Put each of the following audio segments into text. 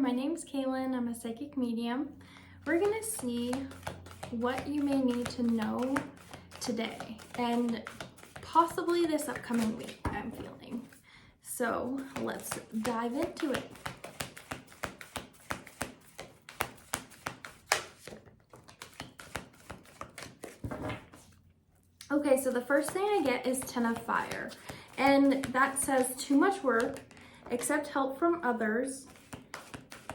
My name's Kaylin. I'm a psychic medium. We're going to see what you may need to know today and possibly this upcoming week, I'm feeling. So let's dive into it. Okay, so the first thing I get is Ten of Fire, and that says too much work, accept help from others,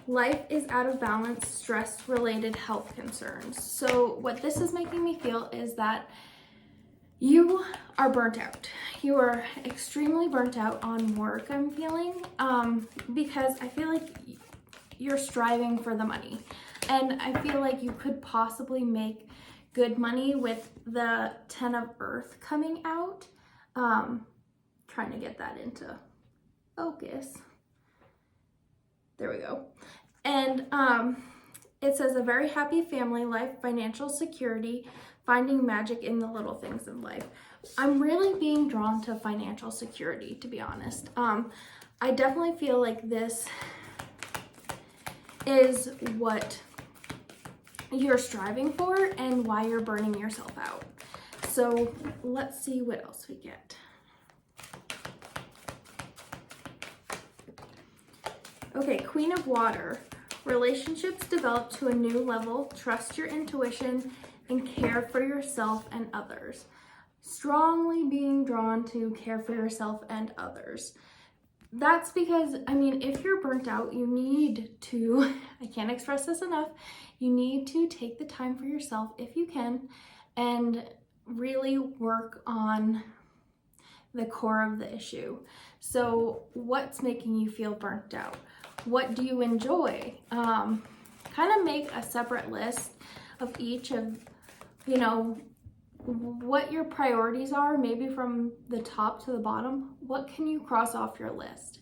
life is out of balance, stress-related health concerns. So what this is making me feel is that you are burnt out. You are extremely burnt out on work, I'm feeling, because I feel like you're striving for the money. And I feel like you could possibly make good money with the Ten of Earth coming out. Trying to get that into focus. There we go. And it says a very happy family life, financial security, finding magic in the little things in life. I'm really being drawn to financial security, to be honest. I definitely feel like this is what you're striving for and why you're burning yourself out. So let's see what else we get. Okay, Queen of Water. Relationships develop to a new level. Trust your intuition and care for yourself and others. Strongly being drawn to care for yourself and others. That's because, I mean, if you're burnt out, you need to, I can't express this enough, you need to take the time for yourself if you can and really work on the core of the issue. So what's making you feel burnt out? What do you enjoy? Kind of make a separate list of each of, you know, what your priorities are, maybe from the top to the bottom. What can you cross off your list?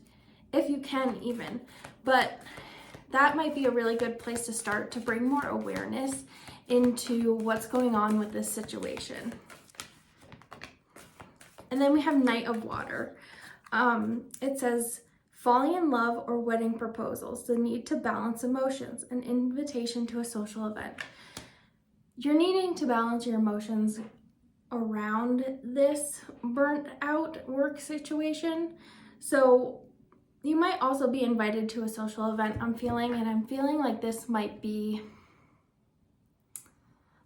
If you can even. But that might be a really good place to start to bring more awareness into what's going on with this situation. And then we have Knight of Water. It says, falling in love or wedding proposals, the need to balance emotions, an invitation to a social event. You're needing to balance your emotions around this burnt out work situation. So you might also be invited to a social event, I'm feeling like this might be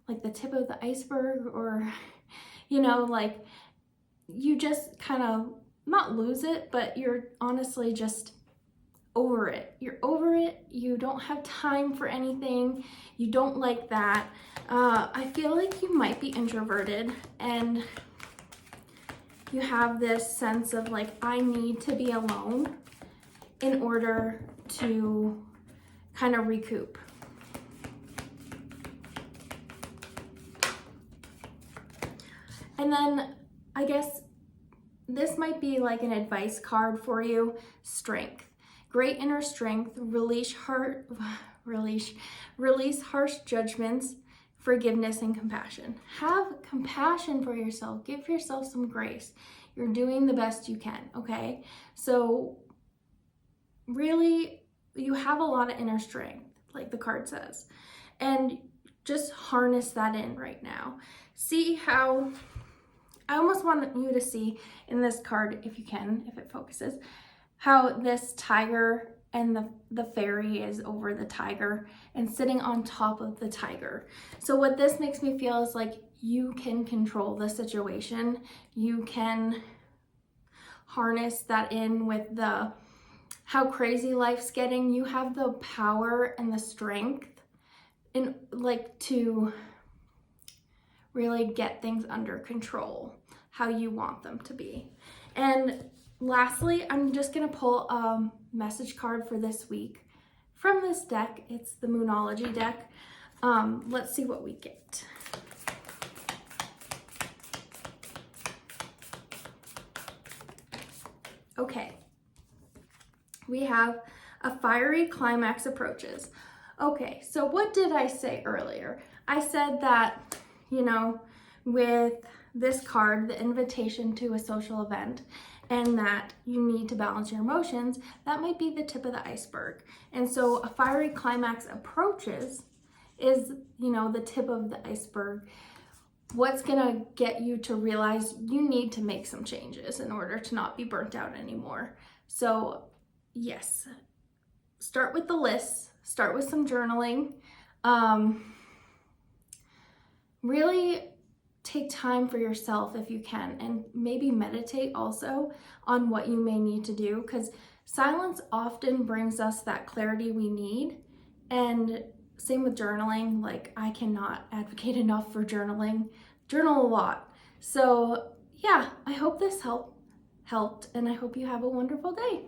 like the tip of the iceberg, or, you know, like you just kind of not lose it, but you're honestly just over it. You're over it. You don't have time for anything. You don't like that. I feel like you might be introverted and you have this sense of like, I need to be alone in order to kind of recoup. And then I guess this might be like an advice card for you. Strength. Great inner strength. Release harsh judgments. Forgiveness and compassion. Have compassion for yourself. Give yourself some grace. You're doing the best you can, okay? So really, you have a lot of inner strength, like the card says. And just harness that in right now. See how, I almost want you to see in this card, if you can, if it focuses, how this tiger and the fairy is over the tiger and sitting on top of the tiger. So what this makes me feel is like you can control the situation. You can harness that in with the how crazy life's getting. You have the power and the strength in like to really get things under control how you want them to be. And lastly, I'm just gonna pull a message card for this week from this deck. It's the Moonology deck. Let's see what we get. Okay, we have a fiery climax approaches. Okay, so what did I say earlier? I said that, you know, with this card, the invitation to a social event, and that you need to balance your emotions, that might be the tip of the iceberg. And so a fiery climax approaches is, the tip of the iceberg. What's gonna get you to realize you need to make some changes in order to not be burnt out anymore. So yes, start with the list, start with some journaling. Really take time for yourself if you can, and maybe meditate also on what you may need to do, because silence often brings us that clarity we need. And same with journaling. Like, I cannot advocate enough for journaling. Journal a lot. So yeah, I hope this helped, and I hope you have a wonderful day.